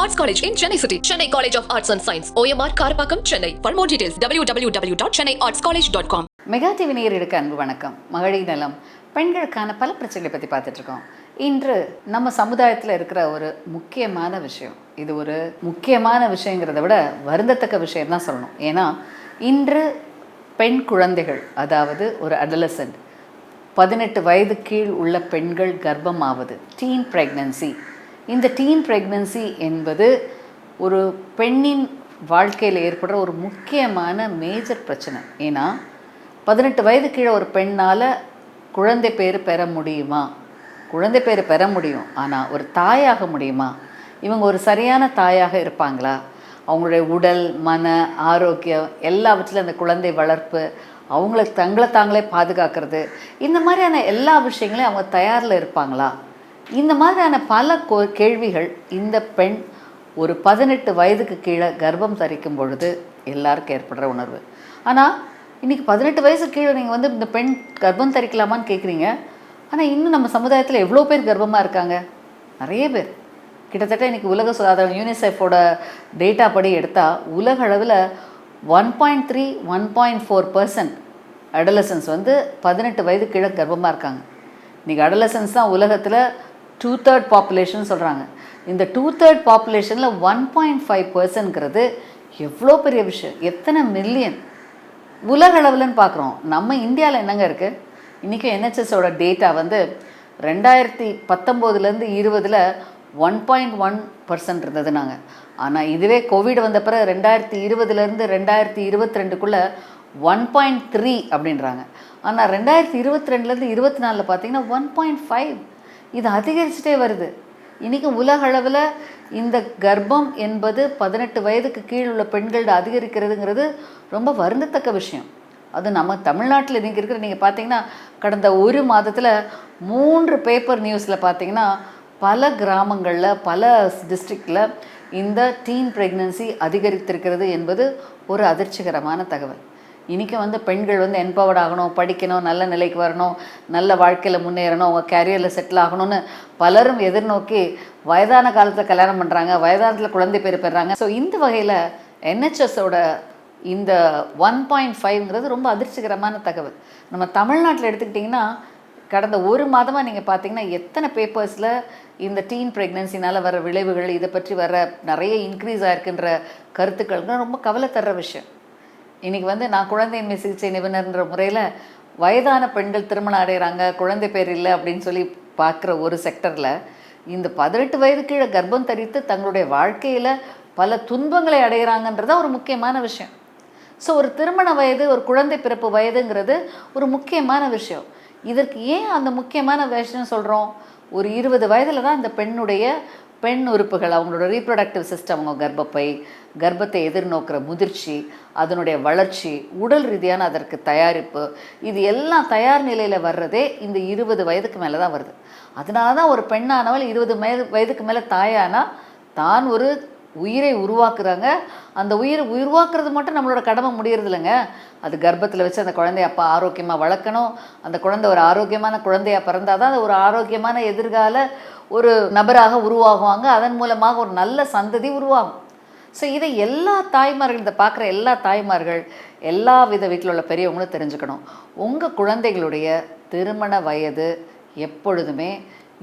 Arts College in Chennai City. Chennai College of Arts and Science. OMR Karapakam, Chennai. For more details, www.chennaiartscollege.com. Mega TV நேயர்களுக்கு அன்பு வணக்கம். மகளிர் நலம், பெண்களுக்கான பல பிரச்சனைகளை பற்றி பார்த்துட்டு இருக்கோம். இன்று நம்ம சமுதாயத்தில் இருக்கிற ஒரு முக்கியமான விஷயம், இது ஒரு முக்கியமான விஷயங்கிறத விட வருந்தத்தக்க விஷயம் தான் சொல்லணும். ஏன்னா இன்று பெண் குழந்தைகள், அதாவது ஒரு அடலசன்ட், 18 வயது கீழ் உள்ள பெண்கள் கர்ப்பமாவது, டீன் பிரெக்னன்சி. இந்த டீன் பிரெக்னன்சி என்பது ஒரு பெண்ணின் வாழ்க்கையில் ஏற்படுற ஒரு முக்கியமான மேஜர் பிரச்சனை. ஏன்னா 18 வயது கீழே ஒரு பெண்ணால் குழந்தை பேர் பெற முடியுமா? குழந்தை பேர் பெற முடியும், ஆனால் ஒரு தாயாக முடியுமா? இவங்க ஒரு சரியான தாயாக இருப்பாங்களா? அவங்களுடைய உடல், மன ஆரோக்கியம் எல்லாவற்றிலும் அந்த குழந்தை வளர்ப்பு, அவங்களுக்கு தங்களை தாங்களே பாதுகாக்கிறது, இந்த மாதிரியான எல்லா விஷயங்களையும் அவங்க தயாரில் இருப்பாங்களா? இந்த மாதிரியான பல கேள்விகள் இந்த பெண் ஒரு 18 வயதுக்கு கீழே கர்ப்பம் தரிக்கும் பொழுது எல்லாருக்கும் ஏற்படுற உணர்வு. ஆனால் இன்றைக்கி 18 வயசுக்கு கீழே நீங்கள் இந்த பெண் கர்ப்பம் தரிக்கலாமான்னு கேட்குறீங்க. ஆனால் இன்னும் நம்ம சமுதாயத்தில் எவ்வளோ பேர் கர்ப்பமாக இருக்காங்க? நிறைய பேர். கிட்டத்தட்ட இன்றைக்கி உலக சுகாதாரம் யூனிசெஃபோட டேட்டா படி எடுத்தால் உலக அளவில் 1.3 1.4% அடலசன்ஸ் 18 வயது கீழே கர்ப்பமாக இருக்காங்க. இன்றைக்கி அடலசன்ஸ் தான் உலகத்தில் 2/3 பாப்புலேஷன் சொல்கிறாங்க. இந்த 2/3 பாப்புலேஷனில் 1.5%ங்கிறது எவ்வளோ பெரிய விஷயம். எத்தனை மில்லியன் உலக அளவில்னு பார்க்குறோம். நம்ம இந்தியாவில் என்னங்க இருக்குது? இன்றைக்கி NHSோட டேட்டா 2019 20 1.1% இருந்தது நாங்கள். ஆனால் இதுவே கோவிட் வந்த பிறகு 2020 2022 1.3 அப்படின்றாங்க. ஆனால் 2022 24 பார்த்தீங்கன்னா 1.5. இது அதிகரிச்சுட்டே வருது. இன்றைக்கி உலக அளவில் இந்த கர்ப்பம் என்பது 18 வயதுக்கு கீழ் உள்ள பெண்களோட அதிகரிக்கிறதுங்கிறது ரொம்ப வருந்தத்தக்க விஷயம். அது நம்ம தமிழ்நாட்டில் இன்றைக்கி இருக்கிற நீங்கள் பார்த்தீங்கன்னா கடந்த ஒரு மாதத்தில் 3 பேப்பர் நியூஸில் பார்த்தீங்கன்னா பல கிராமங்களில் பல டிஸ்ட்ரிக்டில் இந்த டீன் ப்ரெக்னன்சி அதிகரித்திருக்கிறது என்பது ஒரு அதிர்ச்சிகரமான தகவல். இன்றைக்கி பெண்கள் என்பவர்ட் ஆகணும், படிக்கணும், நல்ல நிலைக்கு வரணும், நல்ல வாழ்க்கையில் முன்னேறணும், அவங்க கேரியரில் செட்டில் ஆகணும்னு பலரும் எதிர்நோக்கி வயதான காலத்தில் கல்யாணம் பண்ணுறாங்க, வயதானத்தில் குழந்தை பேர் பெறுறாங்க. ஸோ இந்த வகையில் NHSோட இந்த 1.5ங்கிறது ரொம்ப அதிர்ச்சிகரமான தகவல். நம்ம தமிழ்நாட்டில் எடுத்துக்கிட்டிங்கன்னா கடந்த ஒரு மாதமாக நீங்கள் பார்த்தீங்கன்னா எத்தனை பேப்பர்ஸில் இந்த டீன் ப்ரெக்னன்சினால் வர விளைவுகள், இதை பற்றி வர நிறைய இன்க்ரீஸ் ஆகிருக்குன்ற கருத்துக்கள்ங்க ரொம்ப கவலை தர்ற விஷயம். இன்றைக்கி நான் குழந்தையின்மை சிகிச்சை நிபுணர்ன்ற முறையில் வயதான பெண்கள் திருமணம் அடைகிறாங்க, குழந்தை பேர் இல்லை அப்படின்னு சொல்லி பார்க்குற ஒரு செக்டரில் இந்த 18 வயது கீழே கர்ப்பம் தரித்து தங்களுடைய வாழ்க்கையில் பல துன்பங்களை அடைகிறாங்கன்றத ஒரு முக்கியமான விஷயம். ஸோ ஒரு திருமண வயது, ஒரு குழந்தை பிறப்பு வயதுங்கிறது ஒரு முக்கியமான விஷயம். இதற்கு ஏன் அந்த முக்கியமான விஷயம் சொல்கிறோம்? ஒரு 20 வயதில் தான் இந்த பெண் உறுப்புகள், அவங்களோட ரீப்ரொடக்டிவ் சிஸ்டம், அவங்க கர்ப்பப்பை, கர்ப்பத்தை எதிர்நோக்கிற முதிர்ச்சி, அதனுடைய வளர்ச்சி, உடல் ரீதியான அதற்கு தயாரிப்பு, இது எல்லாம் தயார் நிலையில் வர்றதே இந்த 20 வயதுக்கு மேலே தான் வருது. அதனால தான் ஒரு பெண்ணானவள் 20 வயதுக்கு மேலே தாயானா தான் ஒரு உயிரை உருவாக்குறாங்க. அந்த உயிரை உருவாக்குறது மட்டும் நம்மளோட கடமை முடியறது இல்லைங்க. அது கர்ப்பத்தில் வச்சு அந்த குழந்தைய அப்பா ஆரோக்கியமாக வளர்க்கணும். அந்த குழந்தை ஒரு ஆரோக்கியமான குழந்தையாக பிறந்தால் தான் அது ஒரு ஆரோக்கியமான எதிர்கால ஒரு நபராக உருவாகுவாங்க. அதன் மூலமாக ஒரு நல்ல சந்ததி உருவாகும். ஸோ இதை எல்லா தாய்மார்கள், இதை பார்க்குற எல்லா தாய்மார்கள், எல்லா வித வீட்டில் உள்ள பெரியவங்களும் தெரிஞ்சுக்கணும். உங்கள் குழந்தைகளுடைய திருமண வயது எப்பொழுதுமே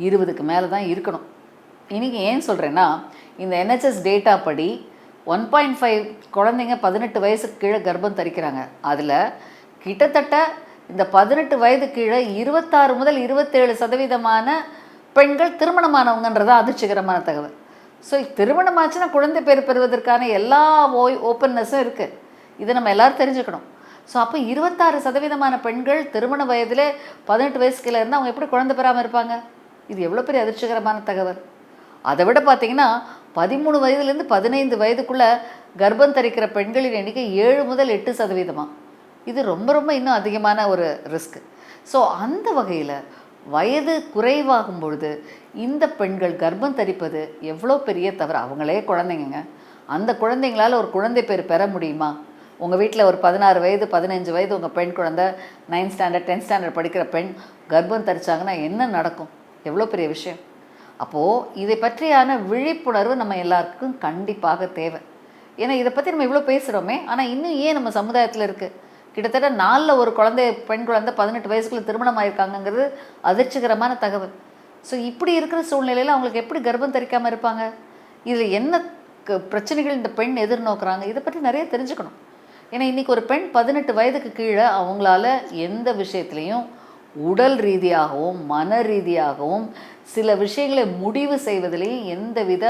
20க்கு மேலே தான் இருக்கணும். இன்றைக்கி ஏன் சொல்கிறேன்னா, இந்த NHS டேட்டா படி 1.5 குழந்தைங்க 18 வயசுக்கு கீழே கர்ப்பம் தரிக்கிறாங்க. அதில் கிட்டத்தட்ட இந்த 18 வயது கீழே 26 முதல் 27% பெண்கள் திருமணமானவங்கன்றதா அதிர்ச்சிகரமான தகவல். ஸோ திருமணமாச்சுன்னா குழந்தை பேர் பெறுவதற்கான எல்லா ஓப்பன்னஸும் இருக்குது. இதை நம்ம எல்லோரும் தெரிஞ்சுக்கணும். ஸோ அப்போ 26% பெண்கள் திருமண வயதில் 18 வயசுக்கு கீழே இருந்தால் அவங்க எப்படி குழந்தை பெறாமல் இருப்பாங்க? இது எவ்வளோ பெரிய அதிர்ச்சிகரமான தகவல். அதை விட பார்த்திங்கன்னா 13 வயதுலேருந்து 15 வயதுக்குள்ளே கர்ப்பம் தரிக்கிற பெண்களின் எண்ணிக்கை 7 முதல் 8%. இது ரொம்ப ரொம்ப இன்னும் அதிகமான ஒரு ரிஸ்க். ஸோ அந்த வகையில் வயது குறைவாகும் பொழுது இந்த பெண்கள் கர்ப்பம் தரிப்பது எவ்வளோ பெரிய தவறு. அவங்களே குழந்தைங்க, அந்த குழந்தைங்களால் ஒரு குழந்தை பேர் பெற முடியுமா? உங்கள் வீட்டில் ஒரு 16 வயது 15 வயது உங்கள் பெண் குழந்தை 9th ஸ்டாண்டர்ட் 10th ஸ்டாண்டர்ட் படிக்கிற பெண் கர்ப்பம் தரிச்சாங்கன்னா என்ன நடக்கும்? எவ்வளோ பெரிய விஷயம். அப்போது இதை பற்றியான விழிப்புணர்வு நம்ம எல்லாருக்கும் கண்டிப்பாக தேவை. ஏன்னா இதை பற்றி நம்ம இவ்வளோ பேசுகிறோமே, ஆனால் இன்னும் ஏன் நம்ம சமுதாயத்தில் இருக்குது? கிட்டத்தட்ட 4 ஒரு குழந்தை, பெண் குழந்தை 18 வயசுக்குள்ள திருமணம் ஆயிருக்காங்கங்கிறது அதிர்ச்சிகரமான தகவல். ஸோ இப்படி இருக்கிற சூழ்நிலையில் அவங்களுக்கு எப்படி கர்ப்பம் தரிக்காமல் இருப்பாங்க? இதில் என்ன பிரச்சனைகள் இந்த பெண் எதிர்நோக்குறாங்க? இதை பற்றி நிறைய தெரிஞ்சுக்கணும். ஏன்னா இன்றைக்கி ஒரு பெண் 18 வயதுக்கு கீழே அவங்களால எந்த விஷயத்துலையும் உடல் ரீதியாகவும் மன ரீதியாகவும் சில விஷயங்களை முடிவு செய்வதிலையும் எந்தவித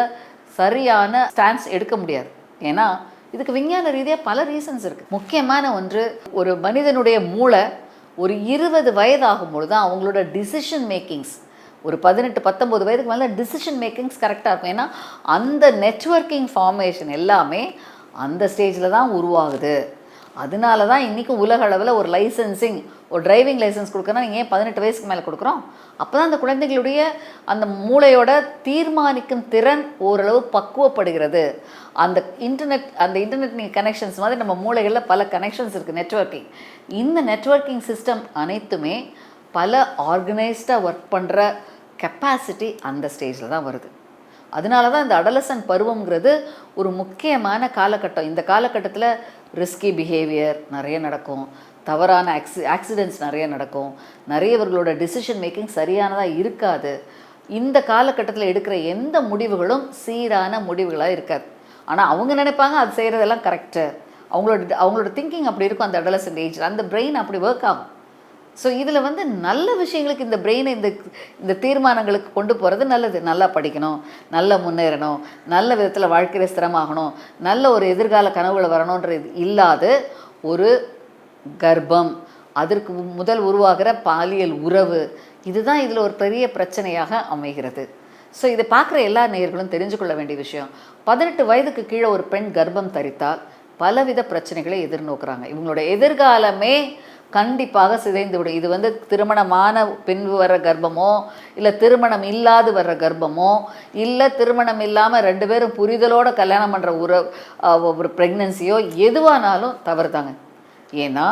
சரியான ஸ்டான்ஸ் எடுக்க முடியாது. ஏன்னா இதுக்கு விஞ்ஞான ரீதியாக பல ரீசன்ஸ் இருக்குது. முக்கியமான ஒன்று, ஒரு மனிதனுடைய மூளை ஒரு 20 வயது ஆகும்பொழுது தான் அவங்களோட டிசிஷன் மேக்கிங்ஸ், ஒரு 18-19 வயதுக்கு மேலே டிசிஷன் மேக்கிங்ஸ் கரெக்டாக இருக்கும். ஏன்னா அந்த நெட்வொர்க்கிங் ஃபார்மேஷன் எல்லாமே அந்த ஸ்டேஜில் தான் உருவாகுது. அதனால தான் இன்றைக்கும் உலக அளவில் ஒரு லைசன்சிங், ஒரு டிரைவிங் லைசன்ஸ் கொடுக்குறோன்னா நீங்கள் ஏன் 18 வயசுக்கு மேலே கொடுக்குறோம்? அப்போ தான் அந்த குழந்தைகளுடைய அந்த மூளையோட தீர்மானிக்கும் திறன் ஓரளவு பக்குவப்படுகிறது. அந்த இன்டர்நெட் கனெக்ஷன்ஸ் மாதிரி நம்ம மூளைகளில் பல கனெக்ஷன்ஸ் இருக்குது, நெட்வொர்க்கிங். இந்த நெட்வொர்க்கிங் சிஸ்டம் அனைத்துமே பல ஆர்கனைஸ்டாக ஒர்க் பண்ணுற கெப்பாசிட்டி அந்த ஸ்டேஜில் தான் வருது. அதனால தான் இந்த அடலசன்ட் பருவங்கிறது ஒரு முக்கியமான காலகட்டம். இந்த காலகட்டத்தில் ரிஸ்கி பிஹேவியர் நிறைய நடக்கும், தவறான ஆக்சிடென்ட்ஸ் நிறைய நடக்கும், நிறையவர்களோட டிசிஷன் மேக்கிங் சரியானதாக இருக்காது. இந்த காலகட்டத்தில் எடுக்கிற எந்த முடிவுகளும் சீரான முடிவுகளாக இருக்காது. ஆனால் அவங்க நினைப்பாங்க அது செய்கிறதெல்லாம் கரெக்டு. அவங்களோட திங்கிங் அப்படி இருக்கும் அந்த அடலசன்ட் ஏஜில். அந்த பிரெயின் அப்படி ஒர்க் ஆகும். ஸோ இதில் நல்ல விஷயங்களுக்கு இந்த பிரெயினை இந்த தீர்மானங்களுக்கு கொண்டு போகிறது நல்லது. நல்லா படிக்கணும், நல்லா முன்னேறணும், நல்ல விதத்தில் வாழ்க்கையில் ஸ்திரமாகணும், நல்ல ஒரு எதிர்கால கனவுகளை வரணுன்றது இல்லாது ஒரு கர்ப்பம், அதற்கு முதல் உருவாகிற பாலியல் உறவு, இதுதான் இதில் ஒரு பெரிய பிரச்சனையாக அமைகிறது. ஸோ இதை பார்க்குற எல்லா நேயர்களும் தெரிஞ்சு கொள்ள வேண்டிய விஷயம், 18 வயதுக்கு கீழே ஒரு பெண் கர்ப்பம் தரித்தால் பலவித பிரச்சனைகளை எதிர்நோக்குறாங்க. இவங்களோட எதிர்காலமே கண்டிப்பாக சிதைந்து விடும். இது திருமணமான பின்பு வர்ற கர்ப்பமோ, இல்லை திருமணம் இல்லாது வர்ற கர்ப்பமோ, இல்லை திருமணம் இல்லாமல் 2 பேரும் புரிதலோடு கல்யாணம் பண்ணுற ஒரு ப்ரெக்னன்சியோ, எதுவானாலும் தவறு தாங்க. ஏன்னா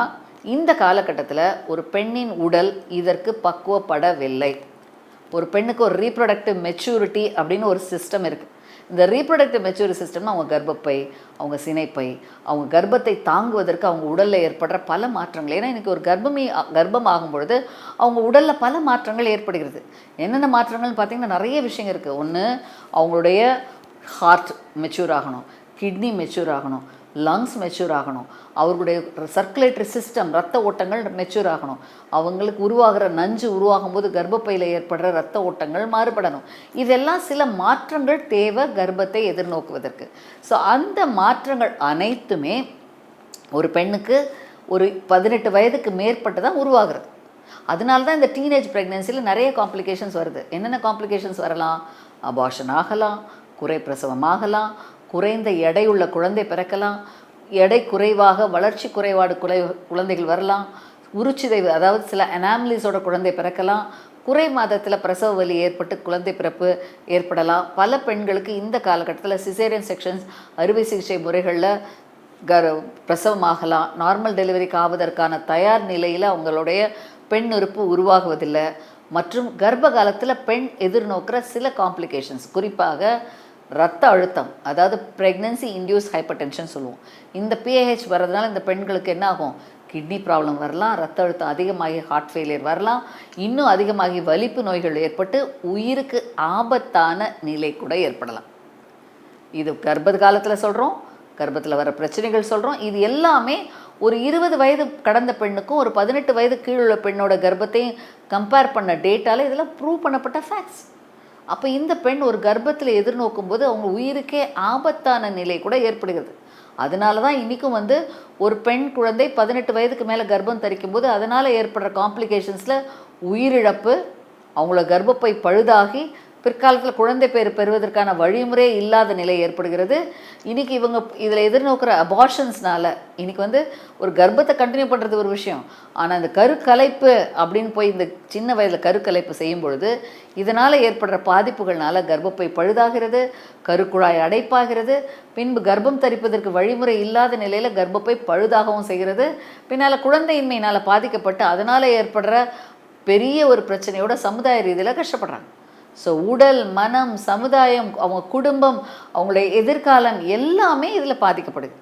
இந்த காலகட்டத்தில் ஒரு பெண்ணின் உடல் இதற்கு பக்குவப்படவில்லை. ஒரு பெண்ணுக்கு ஒரு ரீப்ரொடக்டிவ் மெச்சூரிட்டி அப்படின்னு ஒரு சிஸ்டம் இருக்குது. இந்த ரீப்ரொடக்டிவ் மெச்சூரிட்டி சிஸ்டம்னா அவங்க கர்ப்பப்பை, அவங்க சினைப்பை, அவங்க கர்ப்பத்தை தாங்குவதற்கு அவங்க உடலில் ஏற்படுற பல மாற்றங்கள். ஏன்னா இன்றைக்கி ஒரு கர்ப்பம் ஆகும் பொழுது அவங்க உடலில் பல மாற்றங்கள் ஏற்படுகிறது. என்னென்ன மாற்றங்கள்னு பார்த்திங்கன்னா நிறைய விஷயங்கள் இருக்குது. ஒன்று, அவங்களுடைய ஹார்ட் மெச்சூர் ஆகணும், கிட்னி மெச்சூர் ஆகணும், லங்ஸ் மெச்சூர் ஆகணும், அவர்களுடைய சர்க்குலேட்டரி சிஸ்டம், ரத்த ஓட்டங்கள் மெச்சூர் ஆகணும், அவங்களுக்கு உருவாகிற நஞ்சு உருவாகும் போது கர்ப்பப்பையில் ஏற்படுற ரத்த ஓட்டங்கள் மாறுபடணும். இதெல்லாம் சில மாற்றங்கள் தேவை கர்ப்பத்தை எதிர்நோக்குவதற்கு. ஸோ அந்த மாற்றங்கள் அனைத்துமே ஒரு பெண்ணுக்கு ஒரு 18 வயதுக்கு மேற்பட்டு தான் உருவாகிறது. அதனால தான் இந்த டீனேஜ் ப்ரெக்னென்சியில் நிறைய காம்ப்ளிகேஷன்ஸ் வருது. என்னென்ன காம்ப்ளிகேஷன்ஸ் வரலாம்? அபார்ஷன் ஆகலாம், குறை பிரசவம் ஆகலாம், குறைந்த எடையுள்ள குழந்தை பிறக்கலாம், எடை குறைவாக வளர்ச்சி குறைபாடு குழந்தைகள் வரலாம், உருச்சிதைவு, அதாவது சில அனாமலிஸோட குழந்தை பிறக்கலாம், குறை மாதத்தில் பிரசவ வலி ஏற்பட்டு குழந்தை பிறப்பு ஏற்படலாம். பல பெண்களுக்கு இந்த காலகட்டத்தில் சிசேரியன் செக்ஷன்ஸ், அறுவை சிகிச்சை முறைகளில் பிரசவமாகலாம். நார்மல் டெலிவரிக்கு ஆவதற்கான தயார் நிலையில் அவங்களுடைய பெண் உறுப்பு உருவாகுவதில்லை. மற்றும் கர்ப்ப காலத்தில் பெண் எதிர்நோக்கிற சில காம்ப்ளிகேஷன்ஸ், குறிப்பாக ரத்த அழுத்தம், அதாவது ப்ரெக்னன்சி இன்டியூஸ் ஹைப்பர் டென்ஷன் சொல்லுவோம். இந்த பிஏஹெச் வர்றதுனால இந்த பெண்களுக்கு என்ன ஆகும்? கிட்னி ப்ராப்ளம் வரலாம், ரத்த அழுத்தம் அதிகமாகி ஹார்ட் ஃபெயிலியர் வரலாம், இன்னும் அதிகமாகி வலிப்பு நோய்கள் ஏற்பட்டு உயிருக்கு ஆபத்தான நிலை கூட ஏற்படலாம். இது கர்ப்ப காலத்தில் சொல்கிறோம், கர்ப்பத்தில் வர பிரச்சனைகள் சொல்கிறோம். இது எல்லாமே ஒரு 20 வயது கடந்த பெண்ணுக்கும் ஒரு 18 வயது கீழுள்ள பெண்ணோட கர்ப்பத்தையும் கம்பேர் பண்ண டேட்டாவில் இதெல்லாம் ப்ரூவ் பண்ணப்பட்ட ஃபேக்ட்ஸ். அப்போ இந்த பெண் ஒரு கர்ப்பத்தில் எதிர்நோக்கும் போது அவங்க உயிருக்கே ஆபத்தான நிலை கூட ஏற்படுகிறது. அதனால தான் இன்றைக்கும் ஒரு பெண் குழந்தை 18 வயதுக்கு மேலே கர்ப்பம் தரிக்கும் போது அதனால் ஏற்படுற காம்ப்ளிகேஷன்ஸில் உயிரிழப்பு, அவங்கள கர்ப்பப்பை பழுதாகி பிற்காலத்தில் குழந்தை பேர் பெறுவதற்கான வழிமுறை இல்லாத நிலை ஏற்படுகிறது. இன்றைக்கி இவங்க இதில் எதிர்நோக்கிற அபார்ஷன்ஸ்னால இன்றைக்கி ஒரு கர்ப்பத்தை கண்டினியூ பண்ணுறது ஒரு விஷயம், ஆனால் இந்த கருக்கலைப்பு அப்படின்னு போய் இந்த சின்ன வயதில் கருக்கலைப்பு செய்யும் பொழுது இதனால் ஏற்படுற பாதிப்புகள்னால கர்ப்பப்பை பழுதாகிறது, கருக்குழாய் அடைப்பாகிறது, பின்பு கர்ப்பம் தரிப்பதற்கு வழிமுறை இல்லாத நிலையில் கர்ப்பப்பை பழுதாகவும் செய்கிறது. பின்னால் குழந்தையின்மையினால் பாதிக்கப்பட்டு அதனால் ஏற்படுற பெரிய ஒரு பிரச்சனையோட சமுதாய ரீதியில் கஷ்டப்படுறாங்க. ஸோ உடல், மனம், சமுதாயம், அவங்க குடும்பம், அவங்களுடைய எதிர்காலம் எல்லாமே இதில் பாதிக்கப்படுது.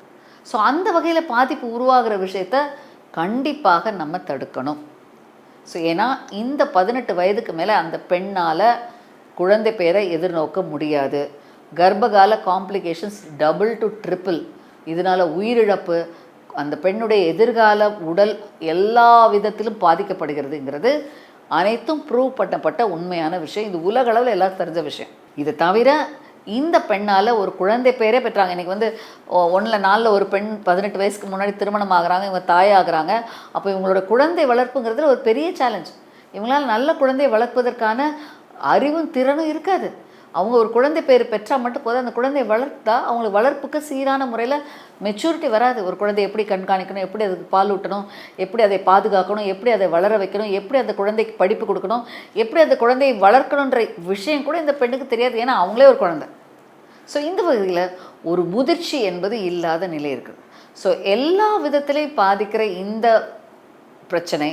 ஸோ அந்த வகையில் பாதிப்பு உருவாகிற விஷயத்த கண்டிப்பாக நம்ம தடுக்கணும். ஸோ ஏன்னா இந்த 18 வயதுக்கு மேலே அந்த பெண்ணால் குழந்தை பேரை எதிர்நோக்க முடியாது. கர்ப்பகால காம்ப்ளிகேஷன்ஸ் டபுள் டு ட்ரிபிள், இதனால் உயிரிழப்பு, அந்த பெண்ணுடைய எதிர்கால உடல் எல்லா விதத்திலும் பாதிக்கப்படுகிறதுங்கிறது அனைத்தும் ப்ரூவ் பண்ணப்பட்ட உண்மையான விஷயம். இது உலக அளவில் எல்லாரும் தெரிஞ்ச விஷயம். இது தவிர இந்த பெண்ணால் ஒரு குழந்தை பேரே பெற்றாங்க. இன்றைக்கி வந்து 1 ஒரு பெண் 18 வயசுக்கு முன்னாடி திருமணம் ஆகுறாங்க, இவங்க தாயாகிறாங்க. அப்போ இவங்களோட குழந்தை வளர்ப்புங்கிறது ஒரு பெரிய சேலஞ்ச். இவங்களால் நல்ல குழந்தையை வளர்ப்பதற்கான அறிவும் திறனும் இருக்காது. அவங்க ஒரு குழந்தை பேர் பெற்றால் மட்டும் போதும். அந்த குழந்தையை வளர்த்தா அவங்களுக்கு வளர்ப்புக்கு சீரான முறையில் மெச்சூரிட்டி வராது. ஒரு குழந்தையை எப்படி கண்காணிக்கணும், எப்படி அதுக்கு பால் ஊட்டணும், எப்படி அதை பாதுகாக்கணும், எப்படி அதை வளர வைக்கணும், எப்படி அந்த குழந்தைக்கு படிப்பு கொடுக்கணும், எப்படி அந்த குழந்தையை வளர்க்கணுன்ற விஷயம் கூட இந்த பெண்ணுக்கு தெரியாது. ஏன்னா அவங்களே ஒரு குழந்தை. ஸோ இந்த வகையில் ஒரு முதிர்ச்சி என்பது இல்லாத நிலை இருக்குது. ஸோ எல்லா விதத்திலையும் பாதிக்கிற இந்த பிரச்சனை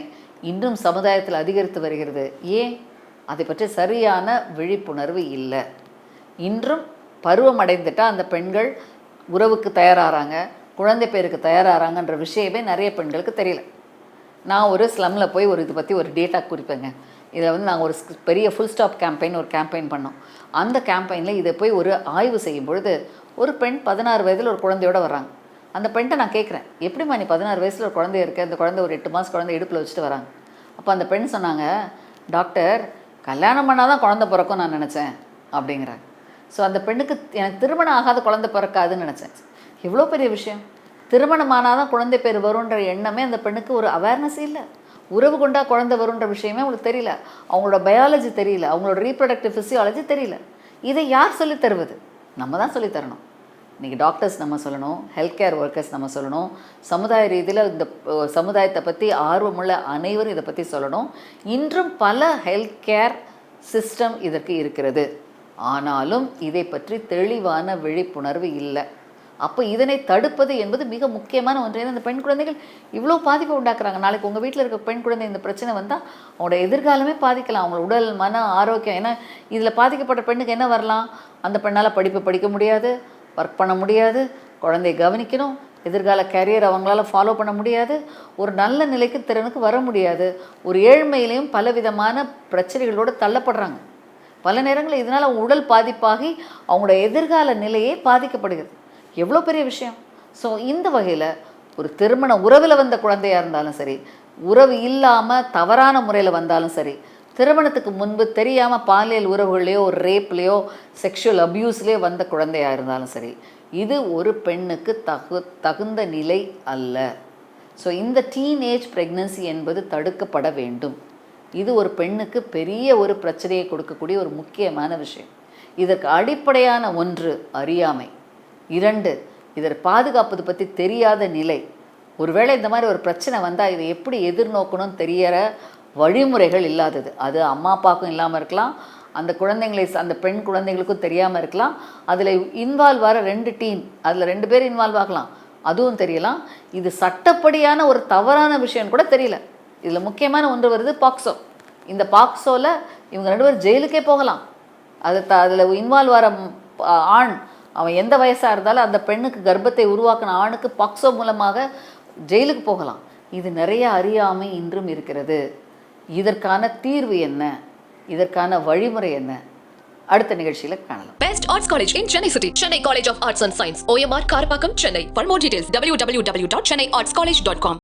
இன்னும் சமுதாயத்தில் அதிகரித்து வருகிறது. ஏன்? அதை பற்றி சரியான விழிப்புணர்வு இல்லை. இன்றும் பருவம் அடைந்துட்டால் அந்த பெண்கள் உறவுக்கு தயாராகிறாங்க, குழந்தை பேருக்கு தயாராகிறாங்கன்ற விஷயமே நிறைய பெண்களுக்கு தெரியல. நான் ஒரு ஸ்லம்மில் போய் இதை பற்றி ஒரு டேட்டா குறிப்பேங்க. இதில் வந்து நாங்கள் ஒரு பெரிய ஃபுல் ஸ்டாப் கேம்பெயின் ஒரு கேம்பெயின் பண்ணோம். அந்த கேம்பெயினில் இதை போய் ஒரு ஆய்வு செய்யும் பொழுது ஒரு பெண் 16 வயதில் ஒரு குழந்தையோடு வர்றாங்க. அந்த பெண்கிட்ட நான் கேட்குறேன், எப்படிம்மா நீ 16 வயசில் ஒரு குழந்தை இருக்க, அந்த குழந்தை ஒரு 8 மாதம் குழந்தை இடுப்பில் வச்சுட்டு வராங்க. அப்போ அந்த பெண் சொன்னாங்க, டாக்டர் கல்யாணம் பண்ணால் தான் குழந்தை பிறக்கும் நான் நினச்சேன் அப்படிங்கிறாங்க. ஸோ அந்த பெண்ணுக்கு எனக்கு திருமணம் ஆகாத குழந்தை பிறக்காதுன்னு நினச்சேன். எவ்வளோ பெரிய விஷயம்! திருமணமானால் தான் குழந்தை பேர் வரும்ன்ற எண்ணமே அந்த பெண்ணுக்கு ஒரு அவேர்னஸ் இல்லை. உறவு கொண்டா குழந்தை வரும்ன்ற விஷயமே அவங்களுக்கு தெரியல. அவங்களோட பயாலஜி தெரியல, அவங்களோட ரீப்ரொடக்டிவ் ஃபிசியாலஜி தெரியல. இதை யார் சொல்லி தருவது? நம்ம தான் சொல்லி தரணும். இன்றைக்கி டாக்டர்ஸ் நம்ம சொல்லணும், ஹெல்த் கேர் ஒர்க்கர்ஸ் நம்ம சொல்லணும், சமுதாய ரீதியில் இந்த சமுதாயத்தை பற்றி ஆர்வமுள்ள அனைவரும் இதை பற்றி சொல்லணும். இன்றும் பல ஹெல்த் கேர் சிஸ்டம் இதற்கு இருக்கிறது. ஆனாலும் இதை பற்றி தெளிவான விழிப்புணர்வு இல்லை. அப்போ இதனை தடுப்பது என்பது மிக முக்கியமான ஒன்று. ஏன்னா இந்த பெண் குழந்தைகள் இவ்வளோ பாதிப்பை உண்டாக்குறாங்க. நாளைக்கு உங்கள் வீட்டில் இருக்க பெண் குழந்தை இந்த பிரச்சனை வந்தால் அவங்களோட எதிர்காலமே பாதிக்கலாம். அவங்களோட உடல், மன ஆரோக்கியம். ஏன்னா இதில் பாதிக்கப்பட்ட பெண்ணுக்கு என்ன வரலாம்? அந்த பெண்ணால் படிப்பு படிக்க முடியாது, ஒர்க் பண்ண முடியாது, குழந்தையை கவனிக்கணும், எதிர்கால கேரியர் அவங்களால ஃபாலோ பண்ண முடியாது, ஒரு நல்ல நிலைக்கு திறனுக்கு வர முடியாது. ஒரு ஏழ்மையிலையும் பலவிதமான பிரச்சனைகளோடு தள்ளப்படுறாங்க. பல நேரங்களில் இதனால் அவங்க உடல் பாதிப்பாகி அவங்களோட எதிர்கால நிலையே பாதிக்கப்படுகிறது. எவ்வளோ பெரிய விஷயம்! ஸோ இந்த வகையில் ஒரு திருமண உறவில் வந்த குழந்தையாக இருந்தாலும் சரி, உறவு இல்லாமல் தவறான முறையில் வந்தாலும் சரி, திருமணத்துக்கு முன்பு தெரியாமல் பாலியல் உறவுகளையோ ஒரு ரேப்லேயோ செக்ஷுவல் அப்யூஸ்லேயோ வந்த குழந்தையாக இருந்தாலும் சரி, இது ஒரு பெண்ணுக்கு தகுந்த நிலை அல்ல. ஸோ இந்த டீனேஜ் ப்ரெக்னன்சி என்பது தடுக்கப்பட வேண்டும். இது ஒரு பெண்ணுக்கு பெரிய ஒரு பிரச்சனையை கொடுக்கக்கூடிய ஒரு முக்கியமான விஷயம். இதற்கு அடிப்படையான ஒன்று அறியாமை, 2 இதை பாதுகாப்பது பற்றி தெரியாத நிலை. ஒருவேளை இந்த மாதிரி ஒரு பிரச்சனை வந்தால் இதை எப்படி எதிர்நோக்கணும்னு தெரியற வழிமுறைகள் இல்லாதது. அது அம்மா அப்பாவுக்கும் இல்லாமல் இருக்கலாம், அந்த குழந்தைங்களை அந்த பெண் குழந்தைகளுக்கும் தெரியாமல் இருக்கலாம். அதில் இன்வால்வ் ஆகிற 2 டீம், அதில் 2 பேர் இன்வால்வ் ஆகலாம், அதுவும் தெரியலாம். இது சட்டப்படியான ஒரு தவறான விஷயம் கூட தெரியல. இதில் முக்கியமான ஒன்று வருது பாக்ஸோ. இந்த பாக்ஸோவில் இவங்க 2 பேர் ஜெயிலுக்கே போகலாம். அதில் இன்வால்வ் ஆகிற ஆண் அவன் எந்த வயசாக இருந்தாலும் அந்த பெண்ணுக்கு கர்ப்பத்தை உருவாக்கின ஆணுக்கு பாக்ஸோ மூலமாக ஜெயிலுக்கு போகலாம். இது நிறைய அறியாமை இன்றும் இருக்கிறது. இதற்கான தீர்வு என்ன? இதற்கான வழிமுறை என்ன? அடுத்த நிகழ்ச்சியில் காணலாம். Best Arts College in Chennai City. Chennai College of Arts and Science. OMR Karpakkam, Chennai. For more details, www.chennaiartscollege.com.